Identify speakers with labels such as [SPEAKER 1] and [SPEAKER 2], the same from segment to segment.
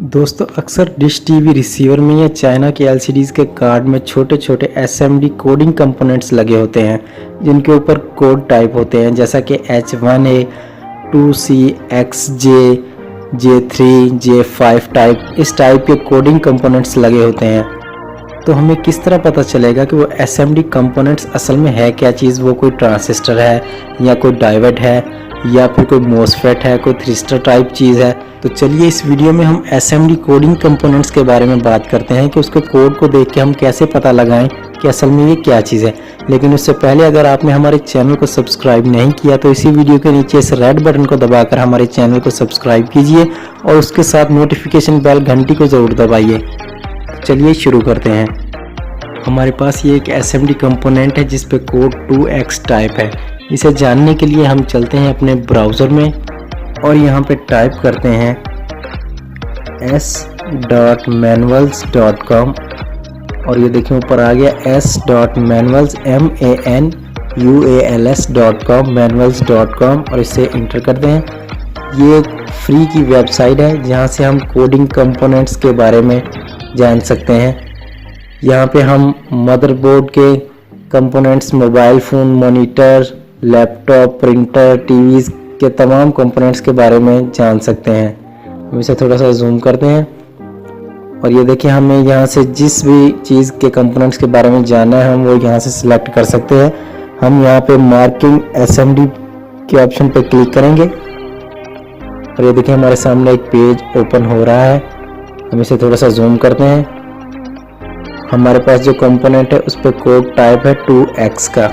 [SPEAKER 1] दोस्तों अक्सर dish TV receiver में या चाइना के एलसीडीज़ के कार्ड में छोटे छोटे एसएमडी कोडिंग कंपोनेंट्स लगे होते हैं जिनके ऊपर कोड टाइप होते हैं जैसा कि H1A 2C XJ J3 J5 type. इस टाइप के कोडिंग कंपोनेंट्स लगे होते हैं। तो हमें किस तरह पता चलेगा कि वो एसएमडी कंपोनेंट्स असल में है क्या चीज़? वो कोई ट्रांजिस्टर है या कोई डायोड है या फिर कोई मोसफेट है, कोई थ्रिस्टर टाइप चीज़ है? तो चलिए इस वीडियो में हम एसएमडी कोडिंग कंपोनेंट्स के बारे में बात करते हैं कि उसके कोड को देख के हम कैसे पता लगाएं कि असल में ये क्या चीज़ है। लेकिन उससे पहले अगर आपने हमारे चैनल को सब्सक्राइब नहीं किया तो इसी वीडियो के नीचे इस रेड बटन को दबाकर हमारे चैनल को सब्सक्राइब कीजिए और उसके साथ नोटिफिकेशन बेल घंटी को ज़रूर दबाइए। चलिए शुरू करते हैं। हमारे पास ये एक एसएमडी कंपोनेंट है जिस पे कोड 2x टाइप है। इसे जानने के लिए हम चलते हैं अपने ब्राउज़र में और यहाँ पे टाइप करते हैं s.manuals.com और ये देखिए ऊपर आ गया s.manuals.com manuals.com और इसे इंटर करते हैं। ये एक फ्री की वेबसाइट है जहाँ से हम कोडिंग कंपोनेंट्स के बारे में जान सकते हैं। यहाँ पे हम मदरबोर्ड के components, mobile phone, monitor, laptop, printer, TVs के तमाम कंपोनेंट्स के बारे में जान सकते हैं। हम इसे थोड़ा सा जूम करते हैं और ये देखिए हमें यहाँ से जिस भी चीज़ के कंपोनेंट्स के बारे में जानना है हम वो यहाँ से सिलेक्ट कर सकते हैं। हम यहाँ पे मार्किंग एसएमडी के ऑप्शन पे क्लिक करेंगे और ये देखिए हमारे सामने एक पेज ओपन हो रहा है। हम इसे थोड़ा सा जूम करते हैं। हमारे पास जो कंपोनेंट है उस पर कोड टाइप है 2x का।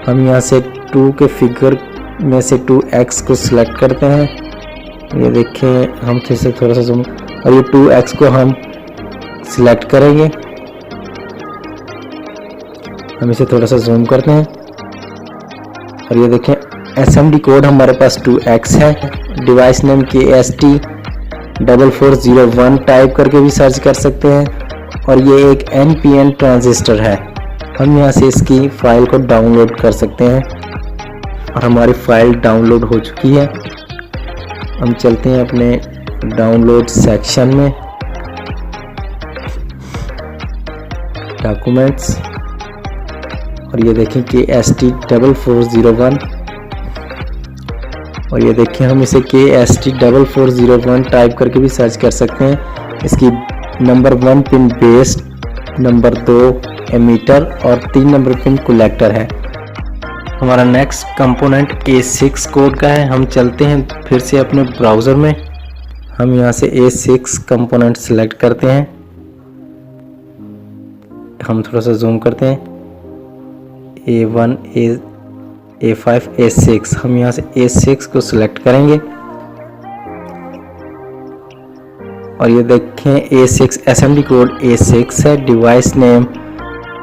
[SPEAKER 1] हम यहाँ से 2 के फिगर में से 2x को सिलेक्ट करते हैं। ये देखें हम फिर से थोड़ा सा जूम और ये 2x को हम सिलेक्ट करेंगे। हम इसे थोड़ा सा जूम करते हैं और ये देखें एसएमडी कोड हमारे पास 2x है। डिवाइस नेम KST4401 टाइप करके भी सर्च कर सकते हैं और ये एक NPN ट्रांजिस्टर है। हम यहाँ से इसकी फ़ाइल को डाउनलोड कर सकते हैं और हमारी फ़ाइल डाउनलोड हो चुकी है। हम चलते हैं अपने डाउनलोड सेक्शन में, डॉक्यूमेंट्स और ये देखें KST4401 और ये देखें हम इसे KST4401 टाइप करके भी सर्च कर सकते हैं। इसकी number 1 pin base, number 2 emitter और 3 नंबर पिन कलेक्टर है। हमारा नेक्स्ट कंपोनेंट A6 कोड का है। हम चलते हैं फिर से अपने ब्राउज़र में। हम यहाँ से A6 कंपोनेंट सेलेक्ट करते हैं। हम थोड़ा सा जूम करते हैं। A1 A5 A6 हम यहाँ से A6 को सिलेक्ट करेंगे और ये देखें A6 एसएमडी कोड A6 है। डिवाइस नेम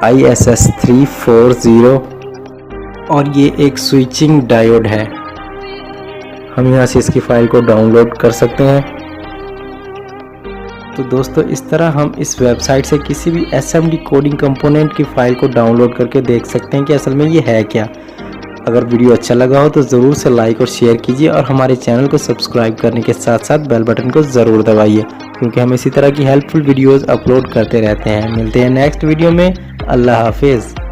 [SPEAKER 1] ISS340 और ये एक स्विचिंग डायोड है। हम यहाँ से इसकी फ़ाइल को डाउनलोड कर सकते हैं। तो दोस्तों इस तरह हम इस वेबसाइट से किसी भी एसएमडी कोडिंग कंपोनेंट की फ़ाइल को डाउनलोड करके देख सकते हैं कि असल में ये है क्या। अगर वीडियो अच्छा लगा हो तो ज़रूर से लाइक और शेयर कीजिए और हमारे चैनल को सब्सक्राइब करने के साथ साथ बेल बटन को ज़रूर दबाइए क्योंकि हम इसी तरह की हेल्पफुल वीडियोज़ अपलोड करते रहते हैं। मिलते हैं नेक्स्ट वीडियो में। अल्लाह हाफिज़।